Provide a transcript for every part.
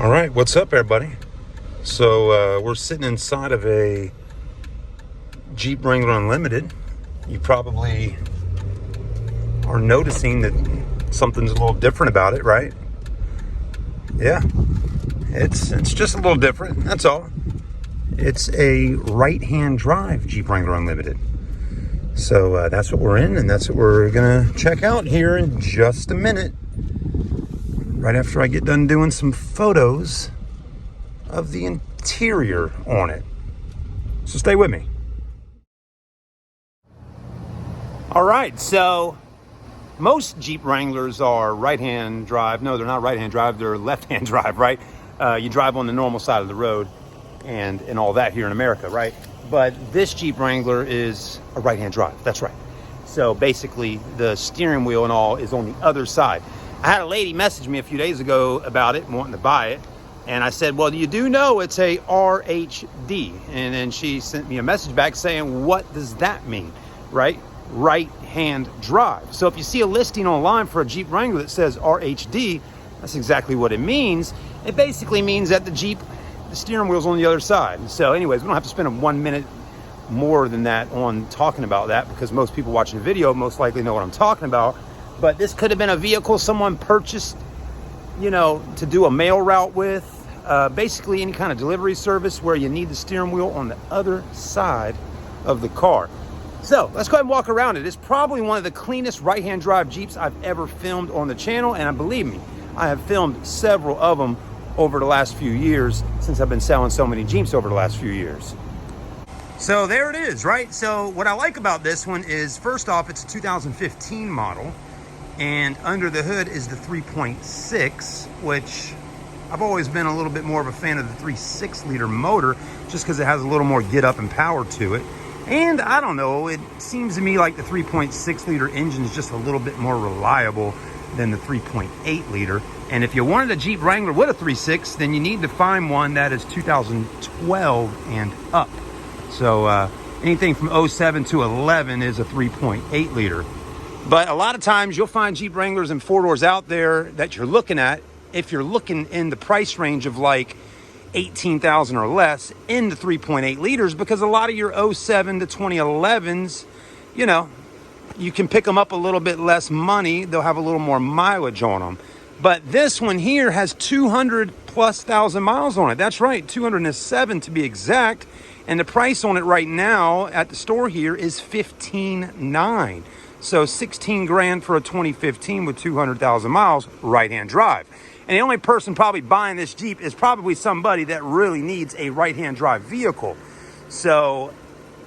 All right, what's up, everybody? So we're sitting inside of a Jeep Wrangler Unlimited. You probably are noticing that something's a little different about it, right? Yeah, it's just a little different, that's all. It's a right-hand drive Jeep Wrangler Unlimited. So that's what we're in, and that's what we're gonna check out here in just a minute, right after I get done doing some photos of the interior on it. So stay with me. All right, so most Jeep Wranglers are right-hand drive. No, they're not right-hand drive, they're left-hand drive, right? You drive on the normal side of the road and all that here in America, right? But this Jeep Wrangler is a right-hand drive, that's right. So basically the steering wheel and all is on the other side. I had a lady message me a few days ago about it, wanting to buy it. And I said, well, you do know it's a RHD. And then she sent me a message back saying, what does that mean, right? Right-hand drive. So if you see a listing online for a Jeep Wrangler that says RHD, that's exactly what it means. It basically means that the steering wheel's on the other side. So anyways, we don't have to spend 1 minute more than that on talking about that, because most people watching the video most likely know what I'm talking about. But this could have been a vehicle someone purchased, you know, to do a mail route with. Basically any kind of delivery service where you need the steering wheel on the other side of the car. So let's go ahead and walk around it. It's probably one of the cleanest right-hand drive Jeeps I've ever filmed on the channel. And believe me, I have filmed several of them over the last few years since I've been selling so many Jeeps over the last few years. So there it is, right? So what I like about this one is, first off, it's a 2015 model. And under the hood is the 3.6, which I've always been a little bit more of a fan of the 3.6 liter motor, just because it has a little more get up and power to it. And I don't know, it seems to me like the 3.6 liter engine is just a little bit more reliable than the 3.8 liter. And if you wanted a Jeep Wrangler with a 3.6, then you need to find one that is 2012 and up. So anything from 07 to 11 is a 3.8 liter. But a lot of times you'll find Jeep Wranglers and four-doors out there that you're looking at, if you're looking in the price range of like 18,000 or less, in the 3.8 liters, because a lot of your 07 to 2011s, you know, you can pick them up a little bit less money. They'll have a little more mileage on them. But this one here has 200,000+ miles on it. That's right, 207 to be exact. And the price on it right now at the store here is $15,900. So 16 grand for a 2015 with 200,000 miles, right-hand drive. And the only person probably buying this Jeep is probably somebody that really needs a right-hand drive vehicle. So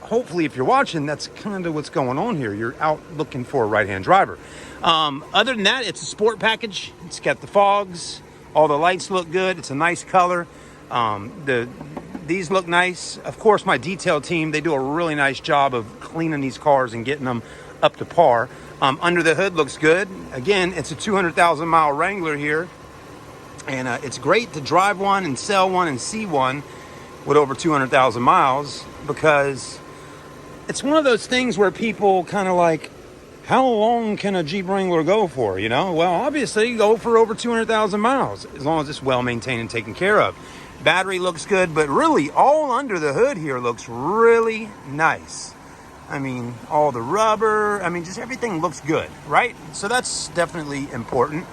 hopefully if you're watching, that's kind of what's going on here. You're out looking for a right-hand driver. Other than that, it's a sport package. It's got the fogs. All the lights look good. It's a nice color. These look nice. Of course, my detail team, they do a really nice job of cleaning these cars and getting them up to par. Under the hood looks good. Again, it's a 200,000 mile Wrangler here. And it's great to drive one and sell one and see one with over 200,000 miles, because it's one of those things where people kind of like, how long can a Jeep Wrangler go for, you know? Well, obviously go for over 200,000 miles, as long as it's well maintained and taken care of. Battery looks good, but really all under the hood here looks really nice. I mean, all the rubber, I mean, just everything looks good, right? So that's definitely important.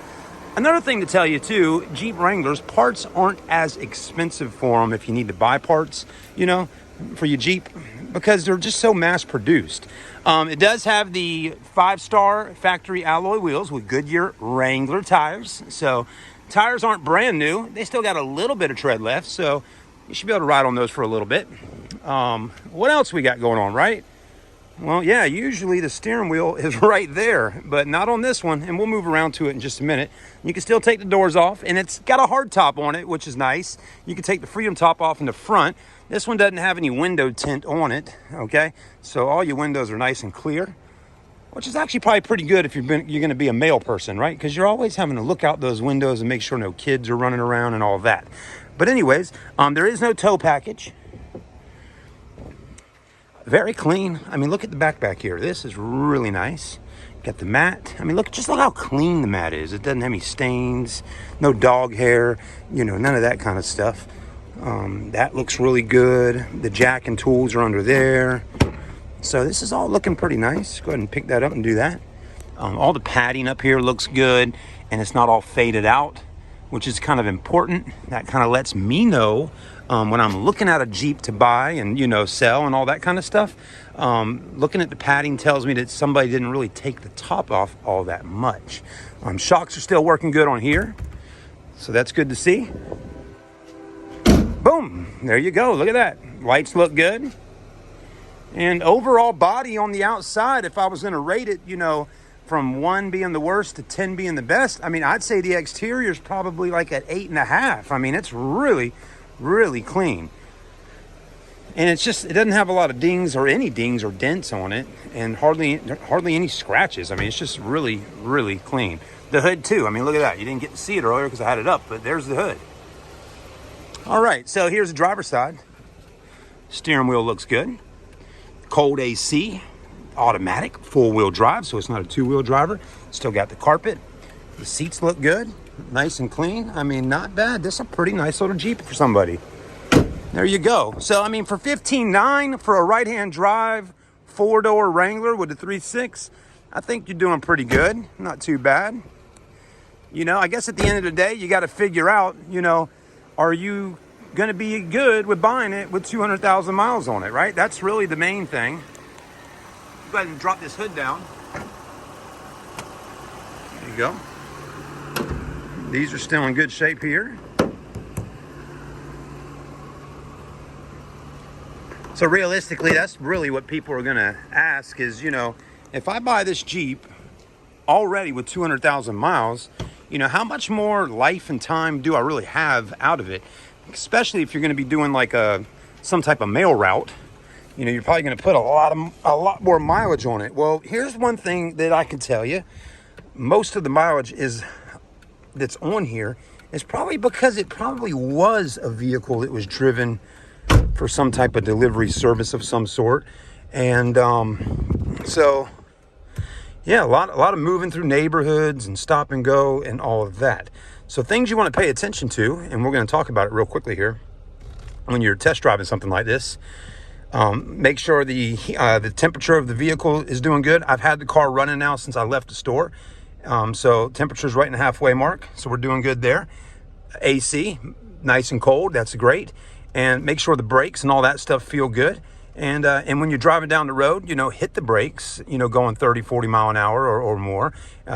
Another thing to tell you too, Jeep Wranglers, parts aren't as expensive for them if you need to buy parts, you know, for your Jeep, because they're just so mass produced. It does have the 5-star factory alloy wheels with Goodyear Wrangler tires. So tires aren't brand new. They still got a little bit of tread left, so you should be able to ride on those for a little bit. What else we got going on, right? Well, yeah, usually the steering wheel is right there, but not on this one, and we'll move around to it in just a minute. You can still take the doors off, and it's got a hard top on it, which is nice. You can take the Freedom top off in the front. This one doesn't have any window tint on it, okay? So all your windows are nice and clear, which is actually probably pretty good if you're going to be a male person, right? Because you're always having to look out those windows and make sure no kids are running around and all that. But anyways, there is no tow package. Very clean. I mean, look at the back here. This is really nice. Got the mat. I mean, look how clean the mat is. It doesn't have any stains, no dog hair, you know, none of that kind of stuff. That looks really good. The jack and tools are under there. So this is all looking pretty nice. Go ahead and pick that up and do that. All the padding up here looks good, and it's not all faded out, which is kind of important. That kind of lets me know when I'm looking at a Jeep to buy and, you know, sell and all that kind of stuff. Looking at the padding tells me that somebody didn't really take the top off all that much. Shocks are still working good on here, so that's good to see. Boom, there you go. Look at that. Lights look good. And overall body on the outside, if I was going to rate it, you know, from 1 being the worst to 10 being the best, I mean, I'd say the exterior is probably like at 8.5. I mean, it's really, really clean. And it's just, it doesn't have a lot of dings or dents on it, and hardly any scratches. I mean, it's just really, really clean. The hood too. I mean, look at that. You didn't get to see it earlier because I had it up, but there's the hood. All right, so here's the driver's side. Steering wheel looks good. Cold AC, automatic, four-wheel drive, so it's not a two-wheel driver. Still got the carpet. The seats look good, nice and clean. I mean, not bad. This is a pretty nice little Jeep for somebody. There you go. So, I mean, for $15,900 for a right-hand drive, four-door Wrangler with a 3.6, I think you're doing pretty good. Not too bad. You know, I guess at the end of the day, you got to figure out, you know, are you going to be good with buying it with 200,000 miles on it, right? That's really the main thing. Go ahead and drop this hood down. There you go. These are still in good shape here. So realistically, that's really what people are going to ask is, you know, if I buy this Jeep already with 200,000 miles, you know, how much more life and time do I really have out of it? Especially if you're going to be doing like some type of mail route. You know, you're probably going to put a lot more mileage on it. Well, here's one thing that I can tell you. Most of the mileage that's on here is probably because it probably was a vehicle that was driven for some type of delivery service of some sort. And so, yeah, a lot of moving through neighborhoods and stop and go and all of that. So things you want to pay attention to, and we're going to talk about it real quickly here. When you're test driving something like this, make sure the temperature of the vehicle is doing good. I've had the car running now since I left the store. So temperature's right in the halfway mark. So we're doing good there. AC, nice and cold. That's great. And make sure the brakes and all that stuff feel good. And when you're driving down the road, you know, hit the brakes, you know, going 30, 40 mile an hour or more,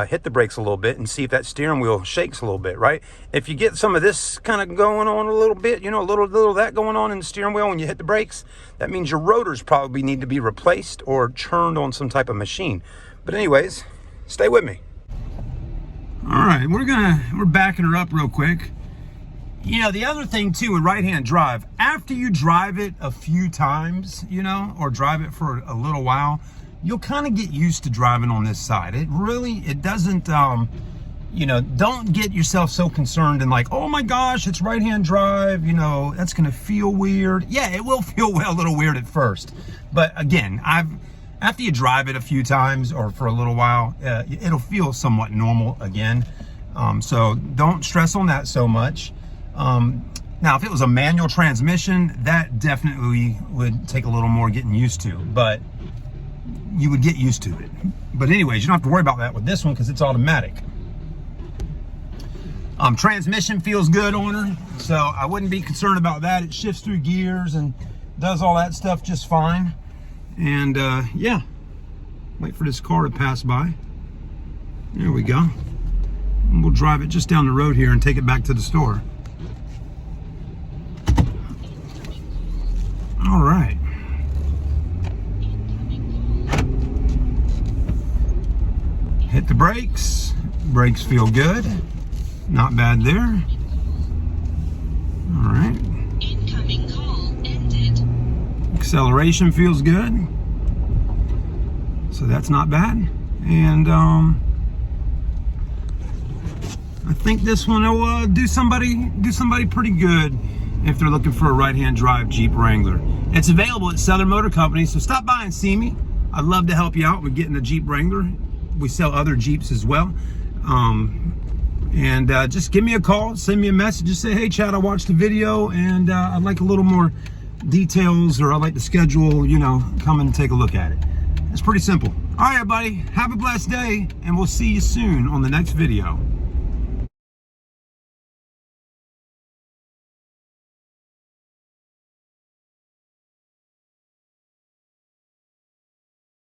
hit the brakes a little bit and see if that steering wheel shakes a little bit, right? If you get some of this kind of going on a little bit, you know, a little of that going on in the steering wheel when you hit the brakes, that means your rotors probably need to be replaced or churned on some type of machine. But anyways, stay with me. All right, we're backing her up real quick. You know, the other thing too with right-hand drive, after you drive it a few times, you know, or drive it for a little while, you'll kind of get used to driving on this side. It doesn't, you know, don't get yourself so concerned and like, oh my gosh, it's right-hand drive, you know, that's going to feel weird. Yeah, it will feel a little weird at first. But again, after you drive it a few times or for a little while, it'll feel somewhat normal again. So don't stress on that so much. Now, if it was a manual transmission, that definitely would take a little more getting used to, but you would get used to it. But anyways, you don't have to worry about that with this one because it's automatic. Transmission feels good on her, so I wouldn't be concerned about that. It shifts through gears and does all that stuff just fine. And yeah, wait for this car to pass by. There we go. And we'll drive it just down the road here and take it back to the store. All right. Hit the brakes. Brakes feel good. Not bad there. All right. Incoming call ended. Acceleration feels good. So that's not bad. And I think this one will do somebody pretty good if they're looking for a right-hand drive Jeep Wrangler. It's available at Southern Motor Company, so stop by and see me. I'd love to help you out with getting a Jeep Wrangler. we sell other Jeeps as well. And just give me a call, send me a message, just say, hey Chad, I watched the video and I'd like a little more details, or I'd like to schedule, you know, come and take a look at it. It's pretty simple. All right, everybody, have a blessed day, and we'll see you soon on the next video.